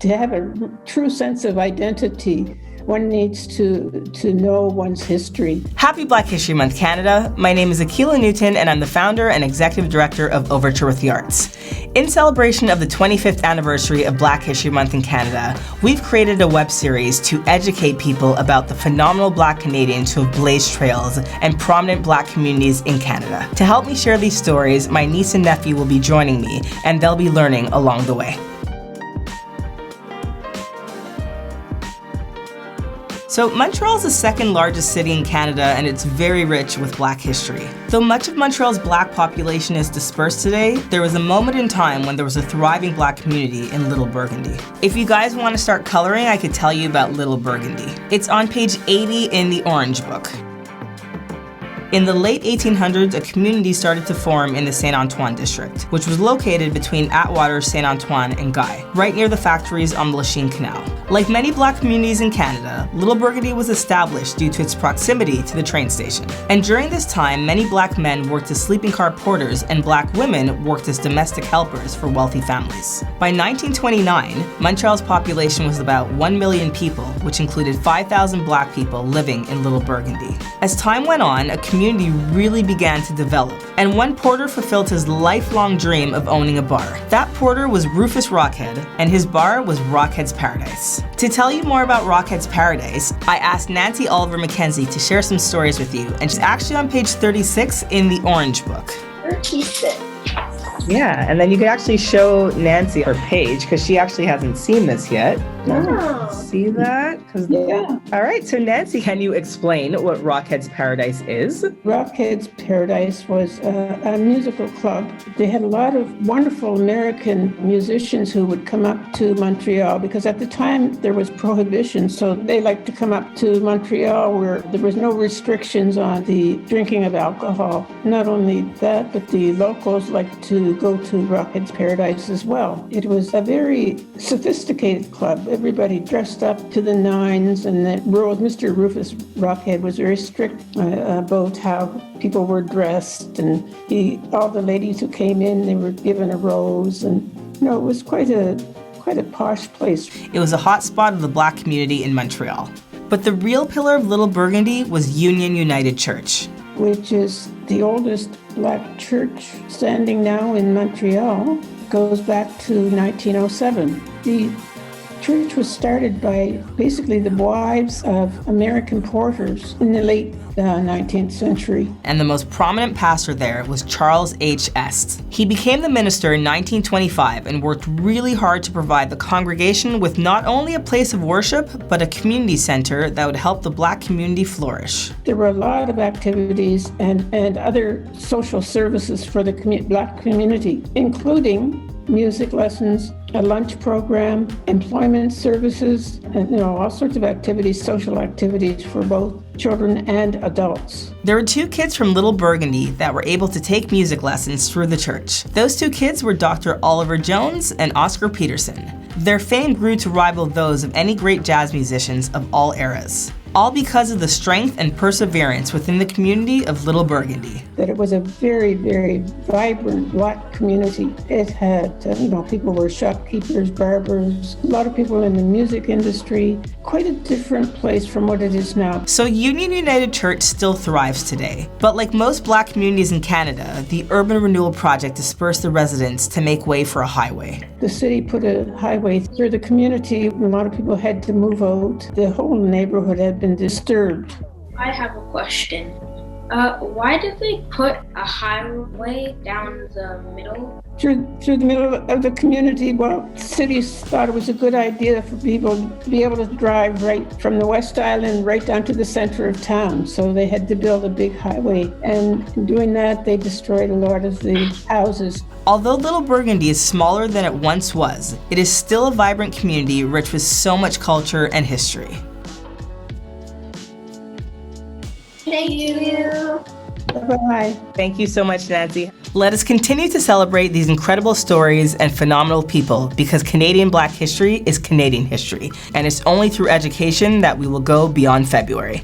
To have a true sense of identity, one needs to know one's history. Happy Black History Month, Canada. My name is Akila Newton, and I'm the founder and executive director of Overture with the Arts. In celebration of the 25th anniversary of Black History Month in Canada, we've created a web series to educate people about the phenomenal Black Canadians who have blazed trails and prominent Black communities in Canada. To help me share these stories, my niece and nephew will be joining me, and they'll be learning along the way. So Montreal is the second largest city in Canada, and it's very rich with Black history. Though much of Montreal's Black population is dispersed today, there was a moment in time when there was a thriving Black community in Little Burgundy. If you guys want to start coloring, I could tell you about Little Burgundy. It's on page 80 in the Orange Book. In the late 1800s, a community started to form in the Saint Antoine district, which was located between Atwater, Saint Antoine, and Guy, right near the factories on the Lachine Canal. Like many Black communities in Canada, Little Burgundy was established due to its proximity to the train station. And during this time, many Black men worked as sleeping car porters and Black women worked as domestic helpers for wealthy families. By 1929, Montreal's population was about 1 million people, which included 5,000 Black people living in Little Burgundy. As time went on, a community really began to develop, and one porter fulfilled his lifelong dream of owning a bar. That porter was Rufus Rockhead, and his bar was Rockhead's Paradise. To tell you more about Rockhead's Paradise, I asked Nancy Oliver Mackenzie to share some stories with you, and she's actually on page 36 in the Orange Book. 36. Yeah, and then you can actually show Nancy her page because she actually hasn't seen this yet. Oh. See that? Yeah. All right, so Nancy, can you explain what Rockhead's Paradise is? Rockhead's Paradise was a musical club. They had a lot of wonderful American musicians who would come up to Montreal because at the time there was prohibition, so they liked to come up to Montreal where there was no restrictions on the drinking of alcohol. Not only that, but the locals liked to go to Rockhead's Paradise as well. It was a very sophisticated club. Everybody dressed up to the nines, and Mr. Rufus Rockhead was very strict about how people were dressed, and all the ladies who came in, they were given a rose, and it was quite a posh place. It was a hot spot of the Black community in Montreal. But the real pillar of Little Burgundy was Union United Church, which is the oldest Black church standing now in Montreal. Goes back to 1907. The church was started by basically the wives of American porters in the late 19th century. And the most prominent pastor there was Charles H. Est. He became the minister in 1925 and worked really hard to provide the congregation with not only a place of worship, but a community center that would help the Black community flourish. There were a lot of activities and other social services for the Black community, including music lessons, a lunch program, employment services, and all sorts of activities, social activities for both children and adults. There were two kids from Little Burgundy that were able to take music lessons through the church. Those two kids were Dr. Oliver Jones and Oscar Peterson. Their fame grew to rival those of any great jazz musicians of all eras, all because of the strength and perseverance within the community of Little Burgundy. That it was a very, very vibrant Black community. It had, people were shopkeepers, barbers, a lot of people in the music industry. Quite a different place from what it is now. So Union United Church still thrives today. But like most Black communities in Canada, the Urban Renewal Project dispersed the residents to make way for a highway. The city put a highway through the community. A lot of people had to move out. The whole neighborhood had been disturbed. I have a question. Why did they put a highway down the middle? Through the middle of the community. Well, cities thought it was a good idea for people to be able to drive right from the West Island right down to the center of town. So they had to build a big highway. And in doing that, they destroyed a lot of the houses. Although Little Burgundy is smaller than it once was, it is still a vibrant community rich with so much culture and history. Thank you. Bye-bye. Thank you so much, Nancy. Let us continue to celebrate these incredible stories and phenomenal people because Canadian Black history is Canadian history, and it's only through education that we will go beyond February.